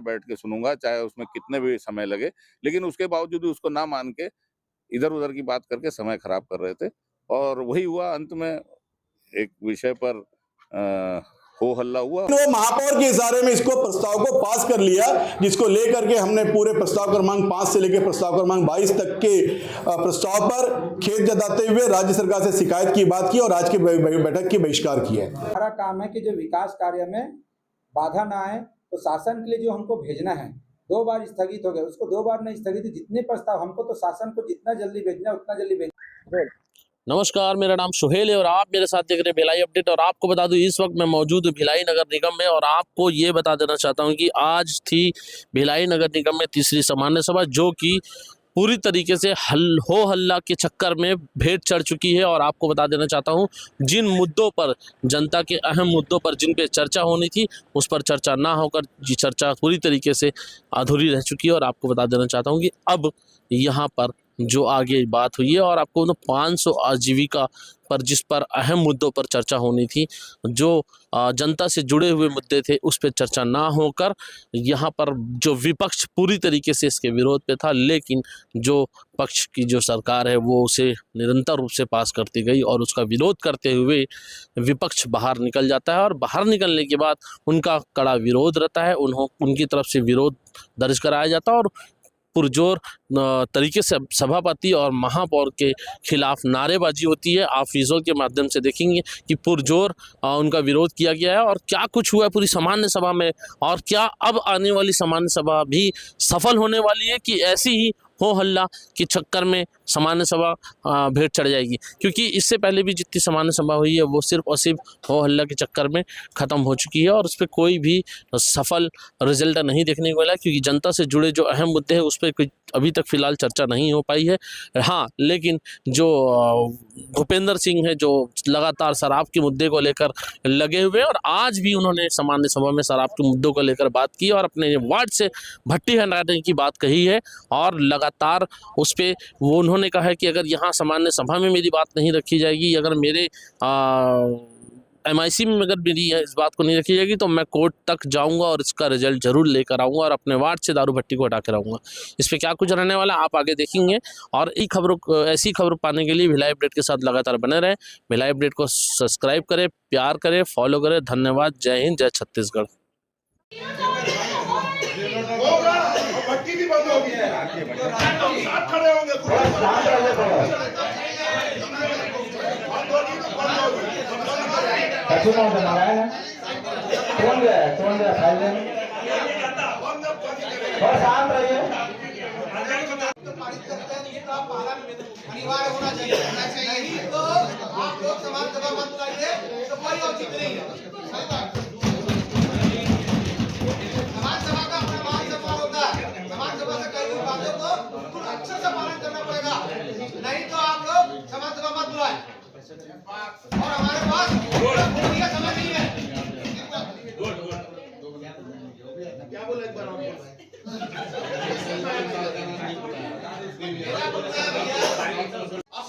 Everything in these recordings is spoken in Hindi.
बैठ के सुनूंगा, चाहे उसमें कितने भी समय लगे, लेकिन उसके बावजूद उसको ना मान के इधर उधर की बात करके समय खराब कर रहे थे। और वही हुआ, अंत में एक विषय पर हो हल्ला हुआ। वो महापौर के इशारे में इसको प्रस्ताव को पास कर लिया, जिसको लेकर के हमने पूरे प्रस्ताव क्रमांक 5 से लेकर प्रस्ताव क्रमांक 22 तक के प्रस्ताव पर खेद जताते हुए राज्य सरकार से शिकायत की बात की और आज की बैठक की बहिष्कार की है। हमारा काम है कि जो विकास कार्य में बाधा ना आए, तो शासन के लिए जो हमको भेजना है 2 बार स्थगित हो गया, उसको 2 बार नहीं स्थगित, जितने प्रस्ताव हमको तो शासन को जितना जल्दी भेजना उतना जल्दी भेजना। नमस्कार, मेरा नाम सुहेल है और आप मेरे साथ देख रहे हैं भिलाई अपडेट। और आपको बता दूं, इस वक्त मैं मौजूद हूं भिलाई नगर निगम में और आपको ये बता देना चाहता हूं कि आज थी भिलाई नगर निगम में तीसरी सामान्य सभा, जो कि पूरी तरीके से हो हल्ला के चक्कर में भेंट चढ़ चुकी है। और आपको बता देना चाहता हूं, जिन मुद्दों पर, जनता के अहम मुद्दों पर जिन पे चर्चा होनी थी, उस पर चर्चा ना होकर ये चर्चा पूरी तरीके से अधूरी रह चुकी है। और आपको बता देना चाहता हूं कि अब यहाँ पर जो आगे बात हुई है और आपको 500 आजीविका पर, जिस पर अहम मुद्दों पर चर्चा होनी थी, जो जनता से जुड़े हुए मुद्दे थे, उस पर चर्चा ना होकर यहाँ पर जो विपक्ष पूरी तरीके से इसके विरोध पे था, लेकिन जो पक्ष की जो सरकार है वो उसे निरंतर रूप से पास करती गई और उसका विरोध करते हुए विपक्ष बाहर निकल जाता है। और बाहर निकलने के बाद उनका कड़ा विरोध रहता है, उनकी तरफ से विरोध दर्ज कराया जाता है और पुरजोर तरीके से सभापति और महापौर के खिलाफ नारेबाजी होती है। आप विजुअल के माध्यम से देखेंगे कि पुरजोर उनका विरोध किया गया है। और क्या कुछ हुआ है पूरी सामान्य सभा में, और क्या अब आने वाली सामान्य सभा भी सफल होने वाली है कि ऐसी ही हो हल्ला के चक्कर में सामान्य सभा भेंट चढ़ जाएगी। क्योंकि इससे पहले भी जितनी सामान्य सभा हुई है वो सिर्फ और सिर्फ हो हल्ला के चक्कर में ख़त्म हो चुकी है और उस पर कोई भी सफल रिजल्ट नहीं देखने को मिला, क्योंकि जनता से जुड़े जो अहम मुद्दे हैं उस पर कोई अभी तक फिलहाल चर्चा नहीं हो पाई है। हाँ, लेकिन जो भूपेंद्र सिंह है, जो लगातार शराब के मुद्दे को लेकर लगे हुए हैं, और आज भी उन्होंने सामान्य सभा में शराब के मुद्दों को लेकर बात की और अपने वार्ड से भट्टी हटाने की बात कही है। और लगातार उस पर वो उन्होंने कहा है कि अगर यहाँ सामान्य सभा में मेरी बात नहीं रखी जाएगी, अगर मेरे MIC में अगर मेरी इस बात को नहीं रखी जाएगी, तो मैं कोर्ट तक जाऊंगा और इसका रिजल्ट जरूर लेकर आऊंगा और अपने वार्ड से दारू भट्टी को हटा कर आऊंगा। इस पे क्या कुछ रहने वाला आप आगे देखेंगे। और ऐसी खबरों पाने के लिए भिलाई अपडेट के साथ लगातार बने रहें। भिलाई अपडेट को सब्सक्राइब करें, प्यार करें, फॉलो करें। धन्यवाद। जय हिंद, जय छत्तीसगढ़। शांत रहिए। अनिवार्य होना चाहिए, तो आप लोग समाज सभा मत बुलाइए, तो कोई औचित्य नहीं है। समाज सभा का अपना मान सम्मान होता है, समाज सभा से कई बातों को बिल्कुल अच्छे से पालन करना पड़ेगा, नहीं तो आप लोग समाज सभा मत बुलाए। और हमारे पास समय नहीं है। क्या बोले एक बार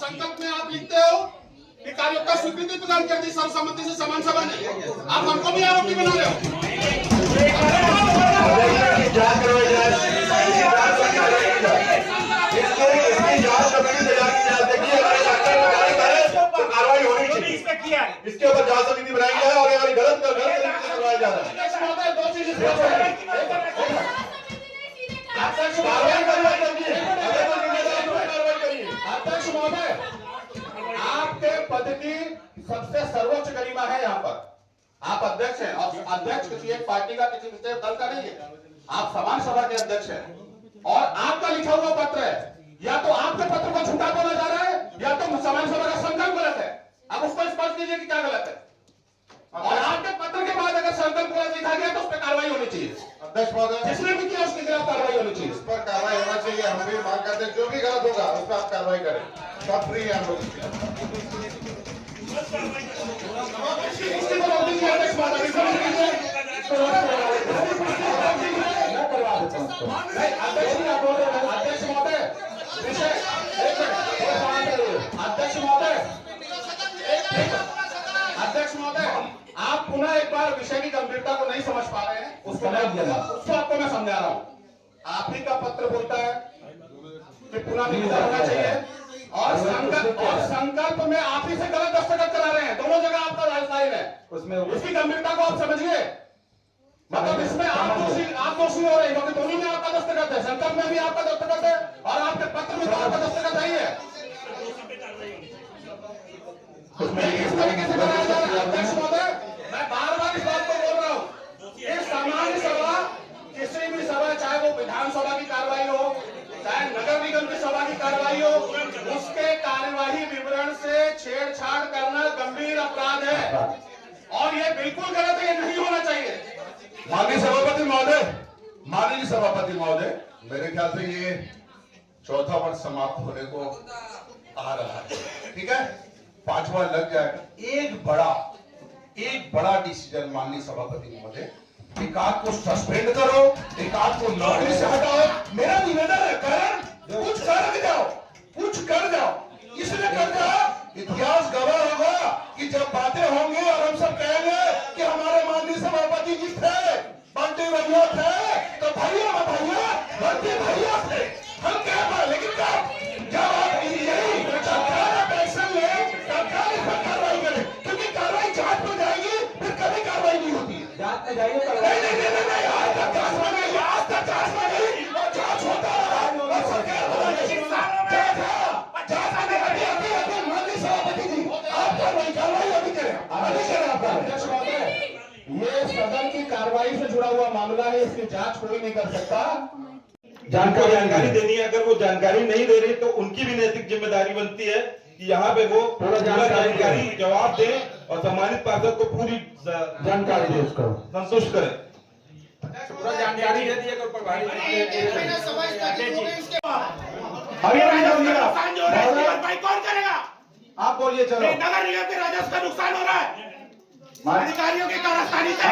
संकल्प में आप लिखते हो कि कार्यों का स्वीकृति प्रदान कर दी सर्वसम्मति से समान सभा नहीं, आप हमको भी आरोपी बना रहे हो। कार्रवाई होनी चाहिए, इसके ऊपर जांच समिति बनाई है और गलत करवाया जा रहा है। आपके पद की सबसे सर्वोच्च गरिमा है यहाँ पर। आप अध्यक्ष हैं और अध्यक्ष किसी एक पार्टी का, किसी विशेष दल का नहीं है, आप समान सभा के अध्यक्ष हैं। और आपका लिखा हुआ पत्र है, या तो आपके पत्र को झूठा बोला जा रहा है या तो समान सभा का संकल्प गलत है। आप उसको स्पष्ट कीजिए कि क्या गलत है। और आपके पत्र के बाद अगर संकल्प गलत लिखा गया तो उस पर कार्रवाई होनी चाहिए। अध्यक्ष महोदय, जिसने भी किया उसके खिलाफ कार्रवाई होनी चाहिए, उस पर कार्रवाई होना चाहिए। हम भी मांग करते हैं जो भी गलत होगा उस पर आप कार्रवाई करें। सब फ्री है हम लोग। अध्यक्ष महोदय दिया था, उसको आपको मैं समझा रहा हूँ। आप ही का पत्र बोलता है कि पुनः निविदा होना चाहिए और संकल्प में आप ही से गलत दस्तखत करा रहे हैं। दोनों जगह आपका राजसाहिब है, उसमें उसकी गंभीरता को आप समझिए। मतलब इसमें आप दोषी हो रहे हैं, क्योंकि दोनों में आपका दस्तखत है, संकल्प में भी आपका दस्तखत है और आपके पत्र में तो आपका दस्तखत है ही है। इस तरीके से कराया जा रहा है। अध्यक्ष महोदय, मैं बार बार इस बात को बोल रहा हूँ, ये सामान्य सभा, किसी भी सभा, चाहे वो विधानसभा की कार्रवाई हो, चाहे नगर निगम की सभा की कार्रवाई हो, उसके कार्यवाही विवरण से छेड़छाड़ करना गंभीर अपराध है और ये बिल्कुल गलत है, ये नहीं होना चाहिए। माननीय सभापति महोदय, मेरे ख्याल से ये चौथा वर्ष समाप्त होने को आ रहा है, ठीक है, 5वां लग जाएगा। एक बड़ा डिसीजन माननीय सभापति महोदय, एक आध को सस्पेंड करो, एक आध को नौकरी से हटाओ। मेरा निवेदन है, कुछ कर जाओ, इसलिए कर जाओ। इतिहास गवाह होगा कि जब बातें होंगी और हम सब कहेंगे कि हमारे माननीय सभापति जी थे, बंटी भैया थे, तो भैया बंटी भैया थे, हम कह पाए। लेकिन जब आप यही सरकार एक्शन ले, सरकार इस पर कार्रवाई करे, क्योंकि कार्रवाई जांच में जाएगी, फिर कभी कार्रवाई नहीं होती है। जांच में जाइए, नहीं, आज तक जांच में नहीं और जांच होता रहा और सरकार अध्यक्ष महोदय, ये सदन की कार्रवाई से जुड़ा हुआ मामला है, इसकी जांच कोई नहीं कर सकता। जानकारी देनी है, अगर वो जानकारी नहीं दे रही तो उनकी भी नैतिक जिम्मेदारी बनती है कि यहाँ पे वो पूरा जानकारी जवाब दे और सम्मानित पार्षद को पूरी जानकारी दे, उसको संतुष्ट करे। पूरा जानकारी दे दिए कौन करेगा? आप बोलिए। चलो, नगर निगम के राजस्व का नुकसान हो रहा है अधिकारियों की कारस्तानी से।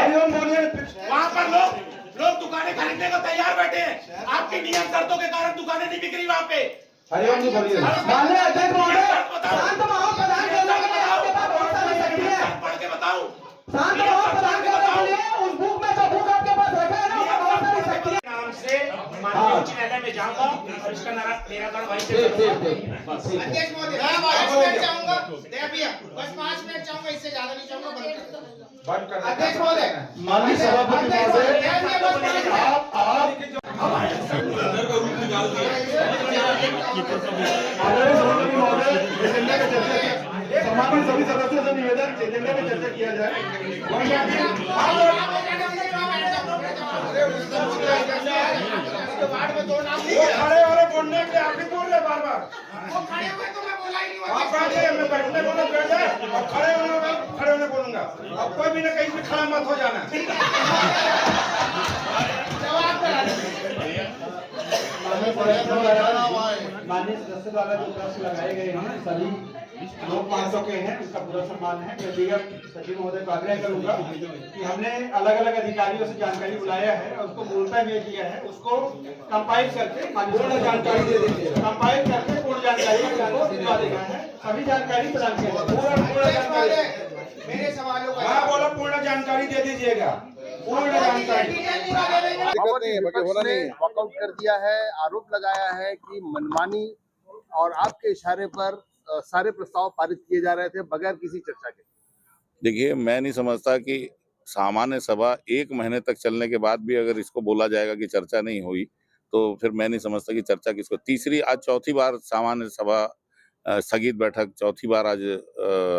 वहाँ पर लोग दुकानें खरीदने को तैयार बैठे हैं, आपकी नियम शर्तों के कारण दुकानें नहीं बिक रही वहाँ पे। हरिओम जी बोलिए। पढ़ के बताऊं, नाम से माननीय उच्च न्यायालय में जाऊंगा और इसका निराकरण वहीं से अध्यक्ष महोदय, मैं 5 मिनट चाहूंगा, बस 5 मिनट चाहूंगा, इससे ज्यादा नहीं चाहूंगा। बंद कर अध्यक्ष महोदय, माननीय सभापति महोदय, सम्मानित सभी सदस्यों से निवेदन, एजेंडे में चर्चा किया जाए। खड़े हो रहे बोलने के लिए आप ही बोल रहे बार बार। वो खड़े हुए तो मैं बोला ही नहीं। आप बैठे, मैं बैठने बोला बैठ जाए और खड़े होने बोलूंगा। अब कोई भी ना कहीं भी खड़ा मत हो जाना। जवाब करा माननीय सदस्य द्वारा जो प्रश्न लगाए गए हैं सभी लोकपालों के हैं, उसका पूरा सम्मान है। मैं निगम सचिव महोदय को आग्रह करूंगा कि हमने अलग अलग अधिकारियों से जानकारी बुलाया है और उसको मूलतः में दिया है, उसको कंपाइल करके पूर्ण जानकारी दे दीजिए। कंपाइल करके पूर्ण जानकारी दिलवा देना है, सभी जानकारी प्रदान की पूर्ण जानकारी। मेरे सवालों का हाँ बोला, पूर्ण जानकारी दे दीजिएगा, पूर्ण जानकारी। विपक्ष ने वॉकआउट कर दिया है, आरोप लगाया है कि मनमानी और आपके इशारे पर सारे प्रस्ताव पारित किए जा रहे थे बगैर किसी चर्चा के। देखिए, मैं नहीं समझता कि सामान्य सभा 1 महीने तक चलने के बाद भी अगर इसको बोला जाएगा कि चर्चा नहीं हुई, तो फिर मैं नहीं समझता कि चर्चा किसको। आज चौथी बार सामान्य सभा स्थगित बैठक चौथी बार आज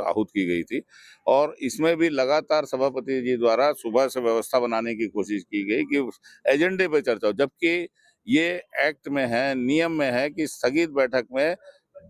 आहूत की गई थी और इसमें भी लगातार सभापति जी द्वारा सुबह से व्यवस्था बनाने की कोशिश की गई कि एजेंडे पे चर्चा हो, जबकि ये एक्ट में है, नियम में है कि स्थगित बैठक में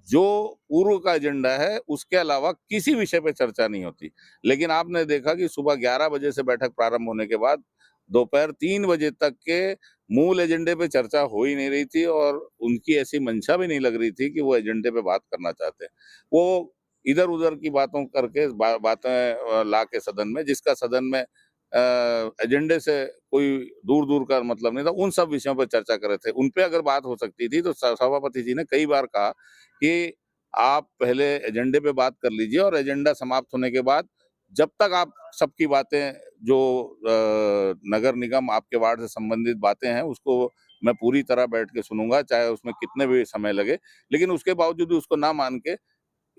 जो पूर्व का एजेंडा है उसके अलावा किसी विषय पे चर्चा नहीं होती। लेकिन आपने देखा कि सुबह 11 बजे से बैठक प्रारंभ होने के बाद दोपहर 3 बजे तक के मूल एजेंडे पे चर्चा हो ही नहीं रही थी और उनकी ऐसी मंशा भी नहीं लग रही थी कि वो एजेंडे पे बात करना चाहते हैं। वो इधर उधर की बातों करके बातें ला के सदन में, जिसका सदन में एजेंडे से कोई दूर दूर का मतलब नहीं था, उन सब विषयों पर चर्चा कर रहे थे। उन पे अगर बात हो सकती थी तो सभापति जी ने कई बार कहा कि आप पहले एजेंडे पे बात कर लीजिए और एजेंडा समाप्त होने के बाद जब तक आप सबकी बातें जो नगर निगम आपके वार्ड से संबंधित बातें हैं उसको मैं पूरी तरह बैठ के सुनूंगा, चाहे उसमें कितने भी समय लगे, लेकिन उसके बावजूद भी उसको ना मान के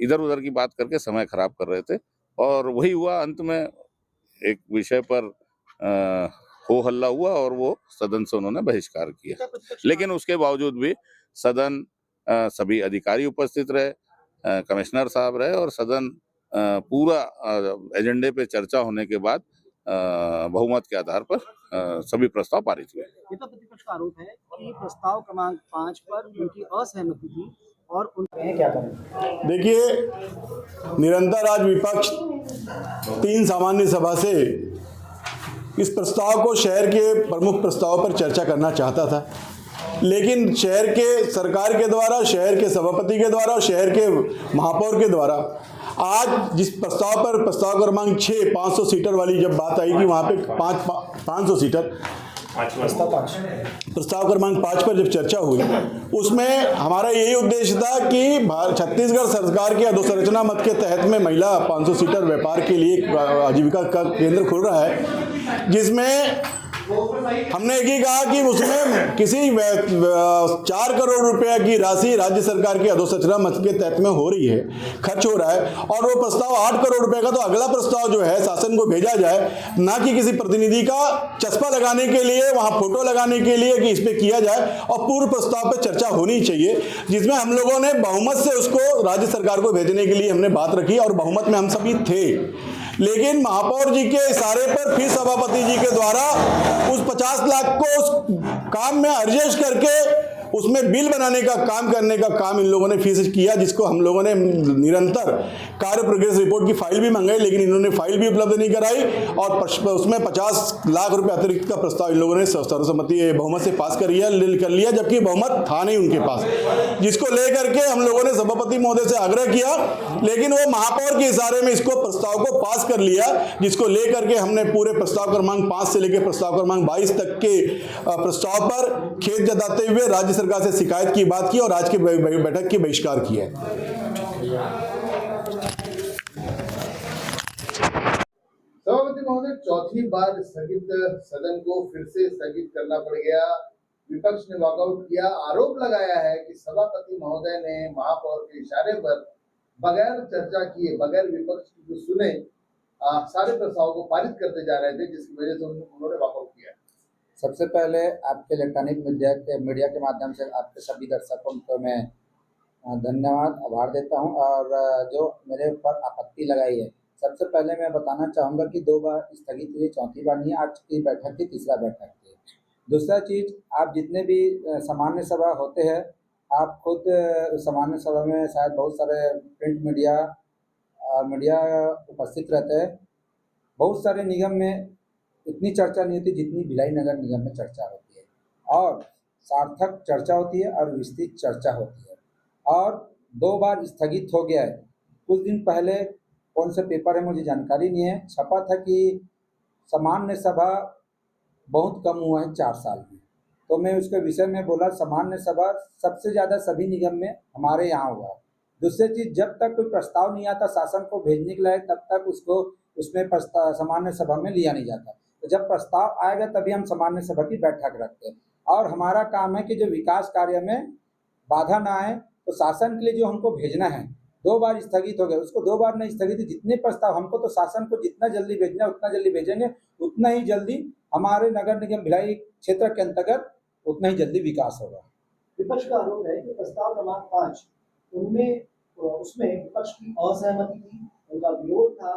इधर उधर की बात करके समय खराब कर रहे थे। और वही हुआ, अंत में एक विषय पर हो हल्ला हुआ और वो सदन से उन्होंने बहिष्कार किया। लेकिन उसके बावजूद भी सदन सभी अधिकारी उपस्थित रहे, कमिश्नर साहब रहे और सदन पूरा एजेंडे पे चर्चा होने के बाद बहुमत के आधार पर सभी प्रस्ताव पारित हुए। नेता प्रतिपक्ष का आरोप है कि प्रस्ताव क्रमांक 5 पर उनकी असहमति थी और उन्हें क्या करें। देखिए, निरंतर आज विपक्ष 3 सामान्य सभा से इस प्रस्ताव को शहर के प्रमुख प्रस्ताव पर चर्चा करना चाहता था, लेकिन शहर के सरकार के द्वारा, शहर के सभापति के द्वारा और शहर के महापौर के द्वारा आज जिस प्रस्ताव पर प्रस्ताव क्रमांक 6 500 सीटर वाली जब बात आई कि वहाँ पे 500 सीटर प्रस्ताव क्रमांक 5 पर जब चर्चा हुई, उसमें हमारा यही उद्देश्य था कि छत्तीसगढ़ सरकार के अधोसंरचना मत के तहत में महिला 500 सीटर व्यापार के लिए आजीविका का केंद्र खुल रहा है, जिसमें हमने एक ही कहा कि उसमें किसी 4 करोड़ रुपया की राशि राज्य सरकार के अधोसंरचना मद के तहत में हो रही है, खर्च हो रहा है, और वो प्रस्ताव 8 करोड़ रुपए का, तो अगला प्रस्ताव जो है शासन को भेजा जाए, ना कि किसी प्रतिनिधि का चस्पा लगाने के लिए, वहां फोटो लगाने के लिए कि इस पे किया जाए, और पूर्व प्रस्ताव पे चर्चा होनी चाहिए, जिसमें हम लोगों ने बहुमत से उसको राज्य सरकार को भेजने के लिए हमने बात रखी और बहुमत में हम सभी थे। लेकिन महापौर जी के इशारे पर फिर सभापति जी के द्वारा उस 50 लाख को उस काम में अर्जेस्ट करके उसमें बिल बनाने का काम करने का काम इन लोगों ने फिर से किया, जिसको हम लोगों ने निरंतर कार्य प्रोग्रेस रिपोर्ट की फाइल भी मंगाई, लेकिन इन्होंने फाइल भी उपलब्ध नहीं कराई और उसमें 50 लाख रुपए अतिरिक्त का प्रस्ताव इन लोगों ने सर्वसम्मति बहुमत से पास कर लिया, जबकि बहुमत था नहीं उनके पास, जिसको लेकर के हम लोगों ने सभापति महोदय से आग्रह किया, लेकिन वो महापौर के इशारे में इसको प्रस्ताव को पास कर लिया, जिसको लेकर के हमने पूरे प्रस्ताव क्रमांक 5 से लेकर प्रस्ताव क्रमांक 22 तक के प्रस्ताव पर खेद जताते हुए राज्य सरकार से शिकायत की बात की और आज की बैठक की बहिष्कार किया है। सभापति महोदय, चौथी बार स्थगित सदन को फिर से स्थगित करना पड़ गया, विपक्ष ने वॉकआउट किया, आरोप लगाया है कि सभापति महोदय ने महापौर के इशारे पर बगैर चर्चा किए, बगैर विपक्ष की सुने सारे प्रस्ताव को पारित करते जा रहे थे, जिसकी वजह से उन्होंने वॉकआउट किया। सबसे पहले आपके इलेक्ट्रॉनिक मीडिया के माध्यम से आपके सभी दर्शकों को मैं धन्यवाद आभार देता हूं, और जो मेरे ऊपर आपत्ति लगाई है, सबसे पहले मैं बताना चाहूँगा कि 2 बार स्थगित हुई, चौथी बार नहीं, आज की बैठक की तीसरा बैठक थी। दूसरा चीज़, आप जितने भी सामान्य सभा होते हैं, आप खुद सामान्य सभा में शायद बहुत सारे प्रिंट मीडिया उपस्थित रहते हैं, बहुत सारे निगम में इतनी चर्चा नहीं होती जितनी भिलाई नगर निगम में चर्चा होती है, और सार्थक चर्चा होती है और विस्तृत चर्चा होती है, और 2 बार स्थगित हो गया है। कुछ दिन पहले कौन से पेपर है मुझे जानकारी नहीं है, छपा था कि सामान्य सभा बहुत कम हुआ है 4 साल में, तो मैं उसके विषय में बोला सामान्य सभा सबसे ज़्यादा सभी निगम में हमारे यहाँ हुआ है। दूसरी चीज़, जब तक कोई प्रस्ताव नहीं आता शासन को भेजने के लिए, तब तक उसको उसमें प्रस्ताव सामान्य सभा में लिया नहीं जाता, तो जब प्रस्ताव आएगा तभी हम सामान्य सभा की बैठक रखते हैं, और हमारा काम है कि जो विकास कार्य में बाधा ना आए, तो शासन के लिए जो हमको भेजना है, 2 बार स्थगित हो गया, उसको 2 बार नहीं स्थगित, जितने प्रस्ताव हमको, तो शासन को जितना जल्दी भेजना है उतना जल्दी भेजेंगे, उतना ही जल्दी हमारे नगर निगम भिलाई क्षेत्र के अंतर्गत उतना ही जल्दी विकास होगा। विपक्ष का आरोप है कि प्रस्ताव क्रमांक 5 उसमें विपक्ष की असहमति थी, उनका विरोध था,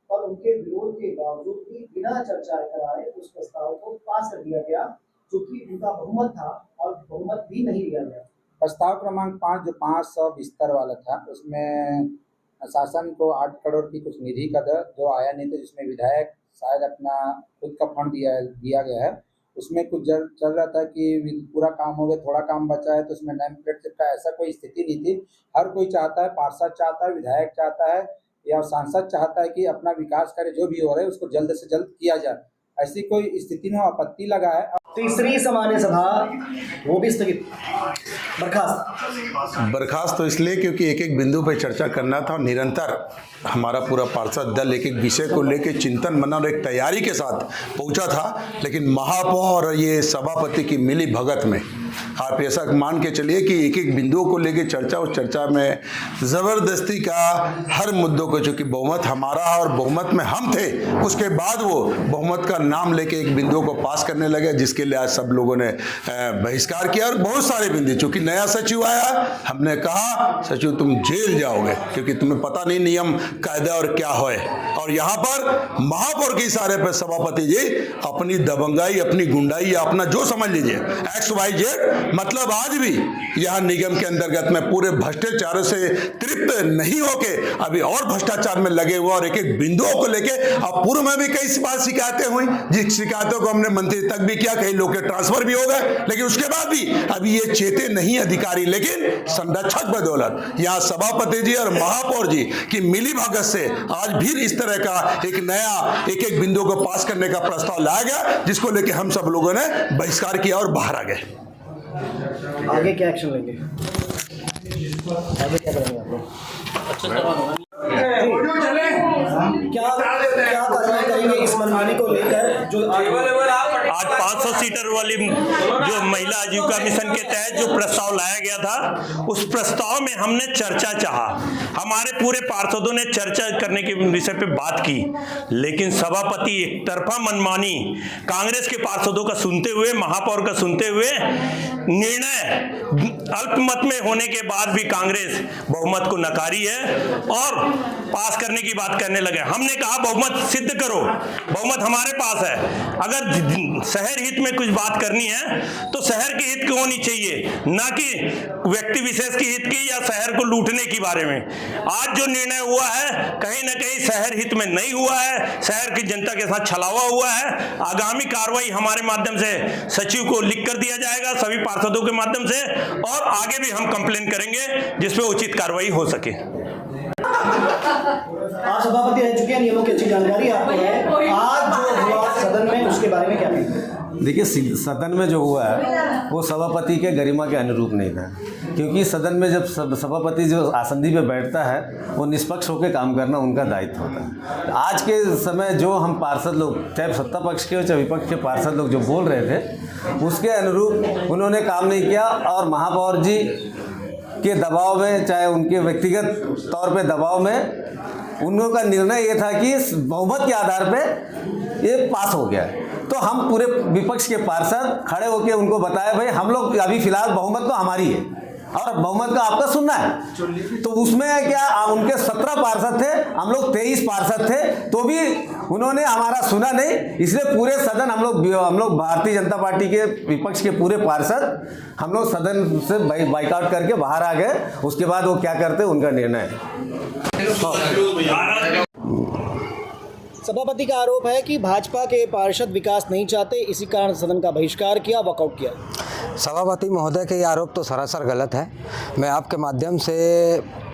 और उनके विरोध के बावजूद भी बिना चर्चा कराए उस प्रस्ताव को पास कर दिया गया, क्योंकि उनका बहुमत था और बहुमत भी नहीं लिया गया। प्रस्ताव क्रमांक 5 जो 500 बिस्तर वाला था, उसमें शासन को 8 करोड़ की कुछ निधि का जो आया नहीं था, जिसमें विधायक शायद अपना खुद का फंड दिया गया है, उसमें कुछ चल रहा था कि पूरा काम हो गया, थोड़ा काम बचा है, तो उसमें नेम प्लेट चिपका, ऐसा कोई स्थिति नहीं थी। हर कोई चाहता है, पार्षद चाहता है, विधायक चाहता है या सांसद चाहता है कि अपना विकास कार्य जो भी हो रहा है उसको जल्द से जल्द किया जाए, ऐसी कोई स्थिति में आपत्ति लगा है। तीसरी सामान्य सभा वो भी स्थगित। बर्खास्त तो इसलिए क्योंकि एक एक बिंदु पर चर्चा करना था और निरंतर हमारा पूरा पार्षद दल एक एक विषय को लेकर चिंतन मनन और एक तैयारी के साथ पहुंचा था, लेकिन महापौर और ये सभापति की मिली भगत में आप ऐसा मान के चलिए कि एक एक बिंदुओं को लेकर चर्चा, उस चर्चा में ज़बरदस्ती का हर मुद्दों को, चूँकि बहुमत हमारा और बहुमत में हम थे, उसके बाद वो बहुमत का नाम लेके एक बिंदुओं को पास करने लगे, जिसके लिए आज सब लोगों ने बहिष्कार किया। और बहुत सारे बिंदु, चूँकि नया सचिव आया, हमने कहा सचिव तुम जेल जाओगे क्योंकि तुम्हें पता नहीं नियम कायदा और क्या होए। और यहाँ पर महापौर के इशारे पर सभापति जी अपनी दबंगाई, अपनी गुंडाई या अपना जो समझ लीजिए XYZ, मतलब आज भी यहाँ निगम के अंतर्गत में पूरे भ्रष्टाचार से तृप्त नहीं होके अभी और भ्रष्टाचार में लगे हुए और एक एक बिंदुओं को लेके अब पूर्व में भी कई बार शिकायतें हुई, जिस शिकायतों को हमने मंत्री तक भी किया, कई लोग के ट्रांसफर भी हो गए, लेकिन उसके बाद भी अभी ये चेते नहीं अधिकारी, लेकिन संरक्षक बदौलत यहाँ सभापति जी और महापौर जी की मिली भगत से आज भी इस तरह का एक नया एक एक बिंदु को पास करने का प्रस्ताव लाया गया, जिसको लेके हम सब लोगों ने बहिष्कार किया और बाहर आ गए। आगे क्या एक्शन लेंगे? आगे क्या करेंगे आप लोग? क्या कार्रवाई करेंगे इस मनमानी को लेकर जो आज 500 सीटर वाली जो महिला आजीविका मिशन के तहत जो प्रस्ताव लाया गया था, उस प्रस्ताव में हमने चर्चा चाहा, हमारे पूरे पार्षदों ने चर्चा करने के विषय पे बात की, लेकिन सभापति एक तरफा मनमानी कांग्रेस के पार्षदों का सुनते हुए, महापौर का सुनते हुए, निर्णय अल्पमत में होने के बाद भी कांग्रेस बहुमत को नकारी है और पास करने की बात करने लगे। हमने कहा बहुमत सिद्ध करो, बहुमत हमारे पास है, अगर शहर हित में कुछ बात करनी है तो शहर के हित की होनी चाहिए, ना कि व्यक्ति विशेष के हित की या शहर को लूटने के बारे में। आज जो निर्णय हुआ है कहीं ना कहीं शहर हित में नहीं हुआ है, शहर की जनता के साथ छलावा हुआ है। आगामी कार्रवाई हमारे माध्यम से सचिव को लिख कर दिया जाएगा, सभी पार्षदों के माध्यम से, और आगे भी हम कंप्लेन करेंगे जिसपे उचित कार्रवाई हो सके। आप सभापति रह चुके हैं, नियमों की अच्छी जानकारी आपको है। आज जो हुआ सदन में उसके बारे में क्या कहेंगे? देखिए, सदन में जो हुआ है वो सभापति के गरिमा के अनुरूप नहीं था, क्योंकि सदन में जब सभापति जो आसंदी पे बैठता है वो निष्पक्ष होकर काम करना उनका दायित्व होता है। आज के समय जो हम पार्षद लोग, चाहे सत्ता पक्ष के हो चाहे विपक्ष के पार्षद लोग जो बोल रहे थे, उसके अनुरूप उन्होंने काम नहीं किया और महापौर जी के दबाव में, चाहे उनके व्यक्तिगत तौर पे दबाव में, उन लोगों का निर्णय ये था कि बहुमत के आधार पे ये पास हो गया। तो हम पूरे विपक्ष के पार्षद खड़े होकर उनको बताया, भाई हम लोग अभी फिलहाल बहुमत तो हमारी है और बहुमत का आपका सुनना है। तो उसमें क्या उनके 17 पार्षद थे, हम लोग 23 पार्षद थे, तो भी उन्होंने हमारा सुना नहीं। इसलिए पूरे सदन हम लोग भारतीय जनता पार्टी के विपक्ष के पूरे पार्षद हम लोग सदन से बाइकआउट करके बाहर आ गए। उसके बाद वो क्या करते उनका निर्णय है। सभापति का आरोप है कि भाजपा के पार्षद विकास नहीं चाहते, इसी कारण सदन का बहिष्कार किया, वॉकआउट किया। सभापति महोदय के ये आरोप तो सरासर गलत है। मैं आपके माध्यम से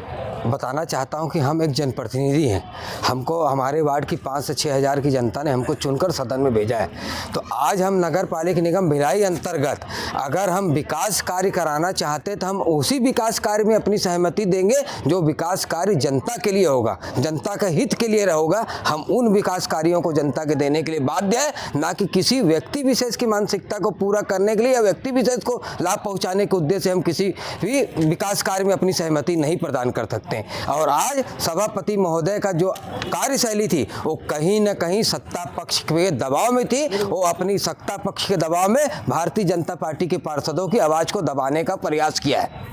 बताना चाहता हूं कि हम एक जनप्रतिनिधि हैं, हमको हमारे वार्ड की 5 से 6 हज़ार की जनता ने हमको चुनकर सदन में भेजा है। तो आज हम नगर पालिका निगम भिलाई अंतर्गत अगर हम विकास कार्य कराना चाहते तो हम उसी विकास कार्य में अपनी सहमति देंगे जो विकास कार्य जनता के लिए होगा, जनता का हित के लिए होगा। हम उन विकास कार्यों को जनता के देने के लिए बाध्य है, ना कि किसी व्यक्ति विशेष की मानसिकता को पूरा करने के लिए या व्यक्ति विशेष को लाभ पहुँचाने के उद्देश्य से हम किसी भी विकास कार्य में अपनी सहमति नहीं प्रदान कर सकते। और आज सभापति महोदय का जो कार्यशैली थी वो कहीं न कहीं सत्ता पक्ष के दबाव में थी। वो अपनी सत्ता पक्ष के दबाव में भारतीय जनता पार्टी के पार्षदों की आवाज़ को दबाने का प्रयास किया है।